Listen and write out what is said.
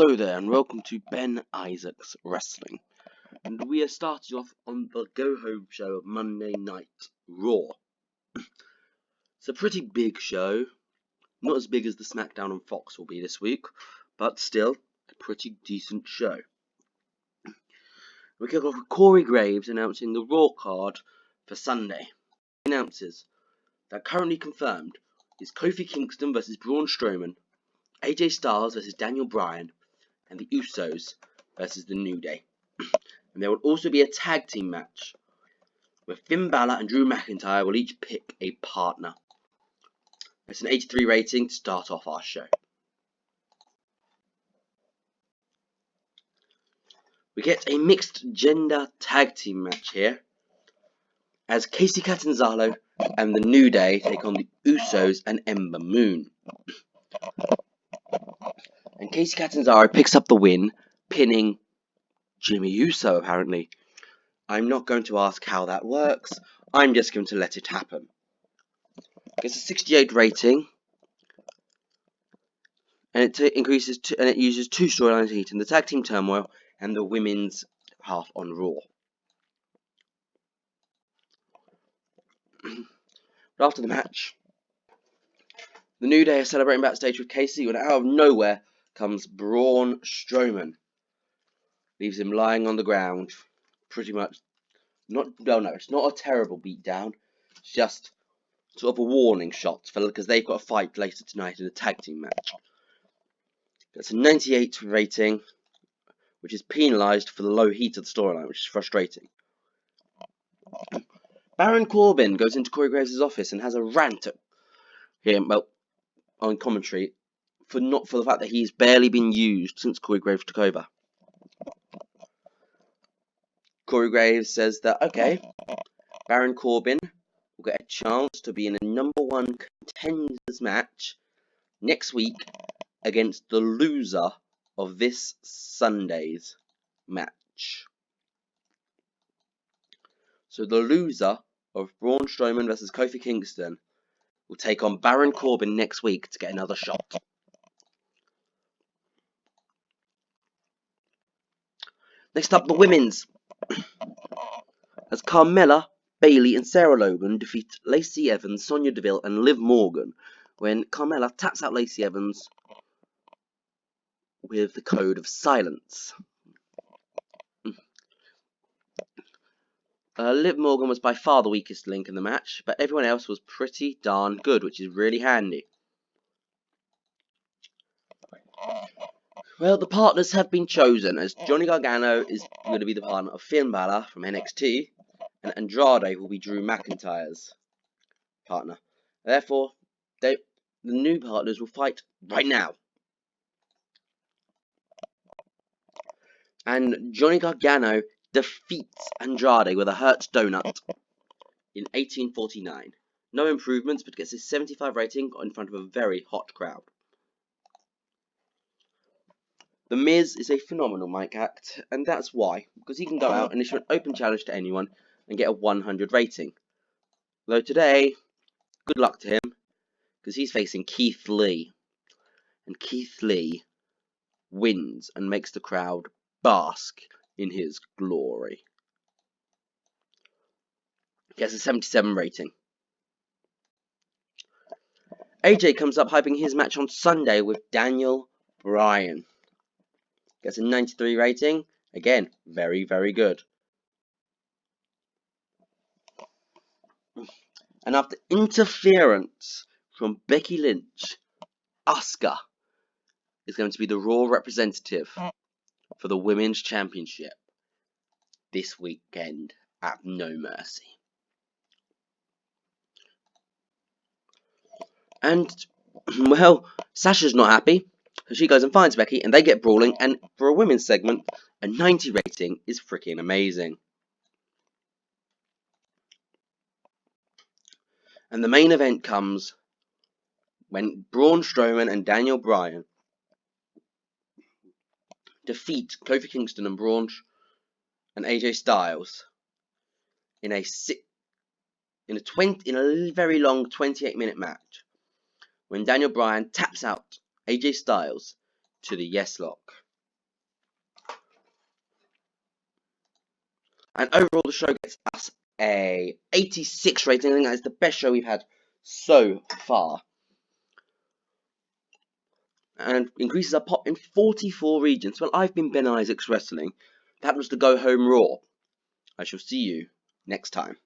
Hello there and welcome to Ben Isaac's Wrestling, and we are starting off on the Go Home show of Monday Night Raw. It's a pretty big show, not as big as the SmackDown on Fox will be this week, but still a pretty decent show. We kick off with Corey Graves announcing the Raw card for Sunday. He announces that currently confirmed is Kofi Kingston vs Braun Strowman, AJ Styles vs Daniel Bryan, and the Usos versus the New Day. And there will also be a tag team match where Finn Balor and Drew McIntyre will each pick a partner. It's an 83 rating to start off our show. We get a mixed gender tag team match here as Casey Catanzaro and the New Day take on the Usos and Ember Moon. And Casey Catanzaro picks up the win, pinning Jimmy Uso apparently. I'm not going to ask how that works, I'm just going to let it happen. It's a 68 rating, and it uses two storylines heating the tag team turmoil and the women's half on Raw. But after the match, the New Day are celebrating backstage with Casey when out of nowhere comes Braun Strowman. Leaves him lying on the ground, pretty much. It's not a terrible beatdown. It's just sort of a warning shot because they've got a fight later tonight in a tag team match. That's a 98 rating, which is penalised for the low heat of the storyline, which is frustrating. Baron Corbin goes into Corey Graves' office and has a rant at him, on commentary, for the fact that he's barely been used since Corey Graves took over. Corey Graves says that, okay, Baron Corbin will get a chance to be in a #1 contenders match next week against the loser of this Sunday's match. So the loser of Braun Strowman vs Kofi Kingston will take on Baron Corbin next week to get another shot. Next up, the women's. As Carmella, Bayley and Sarah Logan defeat Lacey Evans, Sonya Deville and Liv Morgan when Carmella taps out Lacey Evans with the code of silence. Liv Morgan was by far the weakest link in the match, but everyone else was pretty darn good, which is really handy. Well, the partners have been chosen, as Johnny Gargano is going to be the partner of Finn Balor from NXT, and Andrade will be Drew McIntyre's partner. Therefore, the new partners will fight right now. And Johnny Gargano defeats Andrade with a Hurt Donut in 1849. No improvements, but gets a 75 rating in front of a very hot crowd. The Miz is a phenomenal mic act, and that's why, because he can go out and issue an open challenge to anyone and get a 100 rating. Though today, good luck to him, because he's facing Keith Lee, and Keith Lee wins and makes the crowd bask in his glory. Gets a 77 rating. AJ comes up hyping his match on Sunday with Daniel Bryan. Gets a 93 rating. Again, very, very good. And after interference from Becky Lynch, Asuka is going to be the Raw representative for the Women's Championship this weekend at No Mercy. And, well, Sasha's not happy. So she goes and finds Becky, and they get brawling, and for a women's segment, a 90 rating is freaking amazing. And the main event comes when Braun Strowman and Daniel Bryan defeat Kofi Kingston and Braun and AJ Styles in a very long 28-minute match, when Daniel Bryan taps out AJ Styles to the Yes Lock. And overall, the show gets us a 86 rating. I think that is the best show we've had so far. And increases our pop in 44 regions. Well, I've been Ben Isaacs Wrestling. That was the Go Home Raw. I shall see you next time.